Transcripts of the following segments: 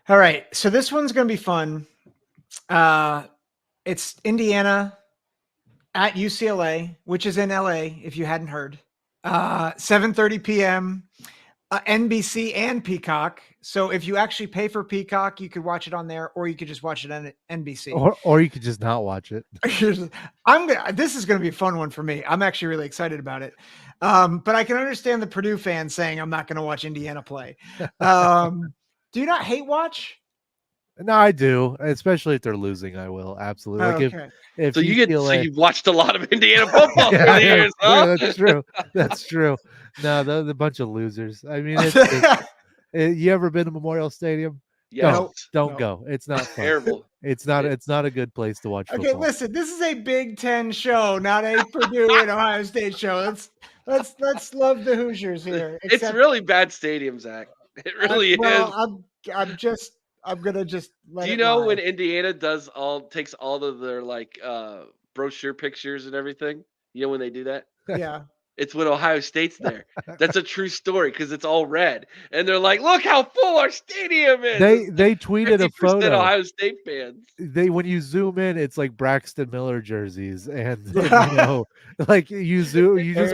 All right. So this one's going to be fun. It's Indiana at UCLA, which is in LA, if you hadn't heard. 7:30 p.m. NBC and Peacock. So if you actually pay for Peacock, you could watch it on there, or you could just watch it on NBC. Or you could just not watch it. This is gonna be a fun one for me. I'm actually really excited about it. But I can understand the Purdue fans saying I'm not gonna watch Indiana play. Do you not hate watch? No, I do, especially if they're losing. I will absolutely Oh, like okay. if So UCLA. you've watched a lot of Indiana football through Yeah, the years, yeah, huh? that's true. That's true. No, they're a bunch of losers. I mean, you ever been to Memorial Stadium? Yes. Don't No. go. It's not fun. Terrible. It's not a good place to watch Okay, football. listen, this is a Big Ten show, not a Purdue and Ohio State show. Let's love the Hoosiers here. It's really bad stadium, Zach. It really is. I'm gonna just let Do you it know lie. when Indiana takes all of their brochure pictures and everything? You know when they do that? Yeah. It's when Ohio State's there. That's a true story because it's all red, and they're like, "Look how full our stadium is." They tweeted a 50% photo. Ohio State fans. When you zoom in, it's like Braxton Miller jerseys, and like you just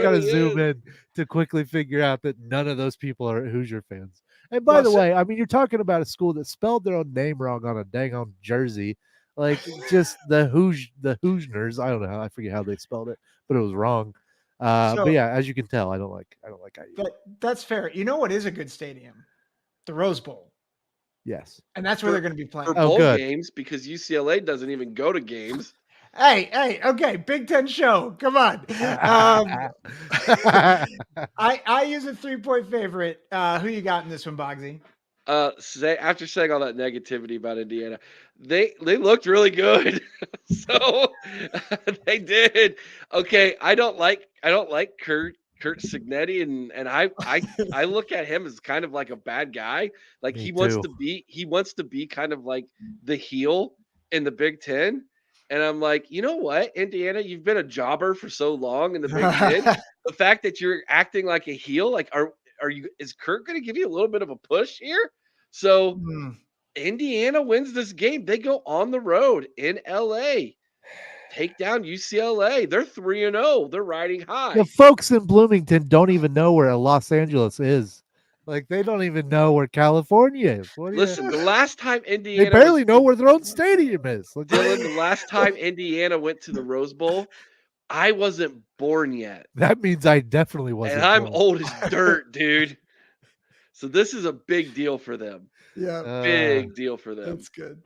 got to really zoom is. in to quickly figure out that none of those people are Hoosier fans. And by Well, the so- way, I mean, you're talking about a school that spelled their own name wrong on a dang on jersey, like just the Hoosiers. I don't know, I forget how they spelled it, but it was wrong. But So yeah, as you can tell, I don't like IU. that's fair. You know what is a good stadium? The Rose Bowl. Yes. And that's where they're gonna be playing. For Oh, bowl good. games because UCLA doesn't even go to games. Hey, okay, Big Ten show. Come on. I use a 3-point favorite. Who you got in this one, Boggsy? After saying all that negativity about Indiana, they looked really good. So they did. Okay, I don't like Curt Cignetti, and I look at him as kind of like a bad guy. Like Me he wants too. to be kind of like the heel in the Big Ten. And I'm like, you know what, Indiana, you've been a jobber for so long in the Big Ten. The fact that you're acting like a heel, like is Curt going to give you a little bit of a push here? So Hmm. Indiana wins this game. They go on the road in LA, take down UCLA. They're 3-0. They're riding high. The folks in Bloomington don't even know where Los Angeles is. Like they don't even know where California is. Listen, the last time They Indiana barely know where their own stadium is. Like, Dylan, the last time Indiana went to the Rose Bowl, I wasn't born yet. that means I definitely wasn't. And I'm born. old as dirt, dude. So this is a big deal for them. Yeah, Big deal for them. that's good.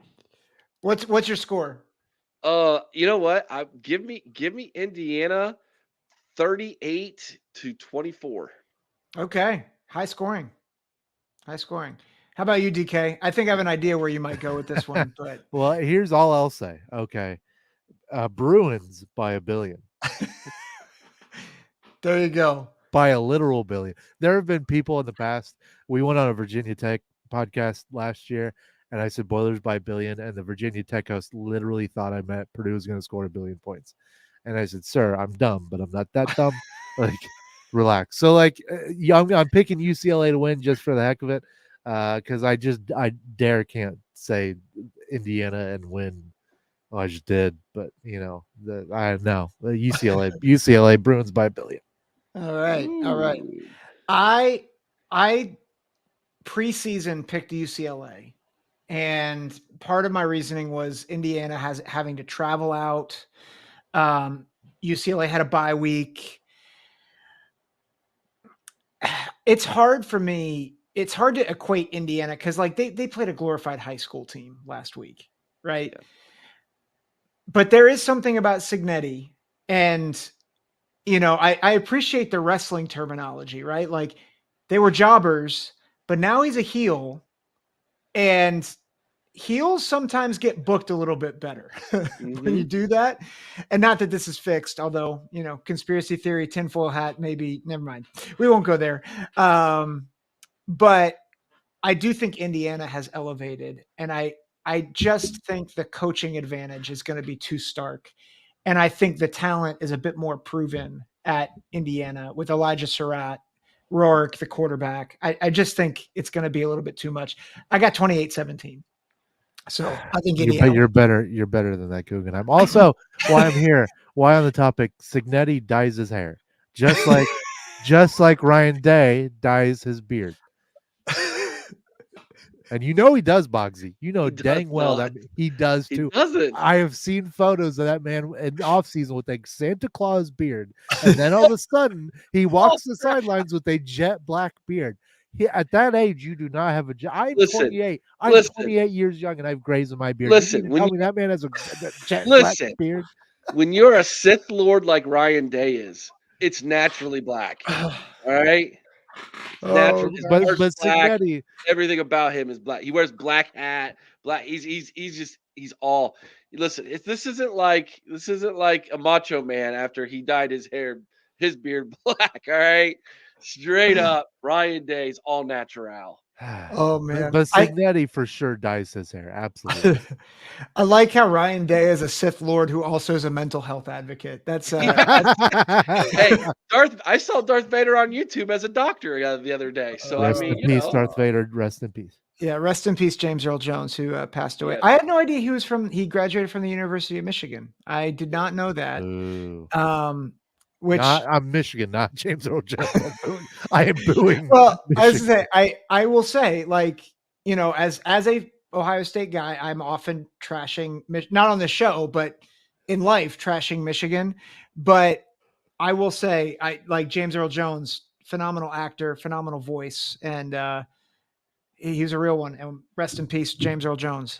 What's your score? You know what? Give me Indiana 38-24. Okay, high scoring. High scoring. How about you, DK? I think I have an idea where you might go with this one, but Well, here's all I'll say. Okay, Bruins by 1 billion, there you go. by a literal billion. There have been people in the past. We went on a Virginia Tech podcast last year, and I said Boilers by 1 billion, and the Virginia Tech host literally thought I meant Purdue was going to score 1 billion points. And I said, "Sir, I'm dumb, but I'm not that dumb. Like, relax." So, like, I'm picking UCLA to win just for the heck of it, because I can't say Indiana and win. Well, I just did, but I know UCLA Bruins by 1 billion. All right, all right. Ooh. I preseason picked UCLA, and part of my reasoning was Indiana having to travel out. UCLA had a bye week. It's hard for me. It's hard to equate Indiana because like they played a glorified high school team last week, right? Yeah. But there is something about Cignetti, and I appreciate the wrestling terminology, right? Like they were jobbers, but now he's a heel, and heels sometimes get booked a little bit better when you do that. And not that this is fixed, although, conspiracy theory, tinfoil hat, maybe, never mind. We won't go there. But I do think Indiana has elevated, and I just think the coaching advantage is going to be too stark. And I think the talent is a bit more proven at Indiana with Elijah Surratt, Rourke, the quarterback. I just think it's going to be a little bit too much. I got 28-17. So I think Indiana. You're better. You're better than that, Guggenheim. Also, why I'm here, why on the topic, Cignetti dyes his hair. Just like Ryan Day dyes his beard. And you know he does, Boggsy. You know He does dang well not. that he does He too. doesn't. I have seen photos of that man in off season with a Santa Claus beard, and then all of a sudden he walks the sidelines with a jet black beard. At that age, you do not have a. I'm Listen, 28. I'm listen, 28 years young, and I have grays in my beard. listen. You mean to When tell you me that man has a jet black listen, beard? when you're a Sith Lord like Ryan Day is, it's naturally black. All right, Oh, his God. hair's But black. Cignetti, Everything about him is black. He wears black hat, black. He's all. Listen, this isn't like a Macho Man after he dyed his beard black. All right, straight up, Ryan Day's all natural. Oh, but, man. but Cignetti for sure dyes his hair. Absolutely. I like how Ryan Day is a Sith Lord who also is a mental health advocate. That's Hey, I saw Darth Vader on YouTube as a doctor the other day. So I Rest mean, in peace, Darth Vader. Rest in peace. yeah. Rest in peace, James Earl Jones, who passed away. Yeah. I had no idea he graduated from the University of Michigan. I did not know that. Ooh. Which I'm Michigan, not James Earl Jones. I am booing. well, I was Michigan. gonna say, I will say, like, you know, as a Ohio State guy, I'm often trashing, not on the show, but in life, trashing Michigan. But I will say, I like James Earl Jones, phenomenal actor, phenomenal voice, and he was a real one. And rest in peace, James Earl Jones.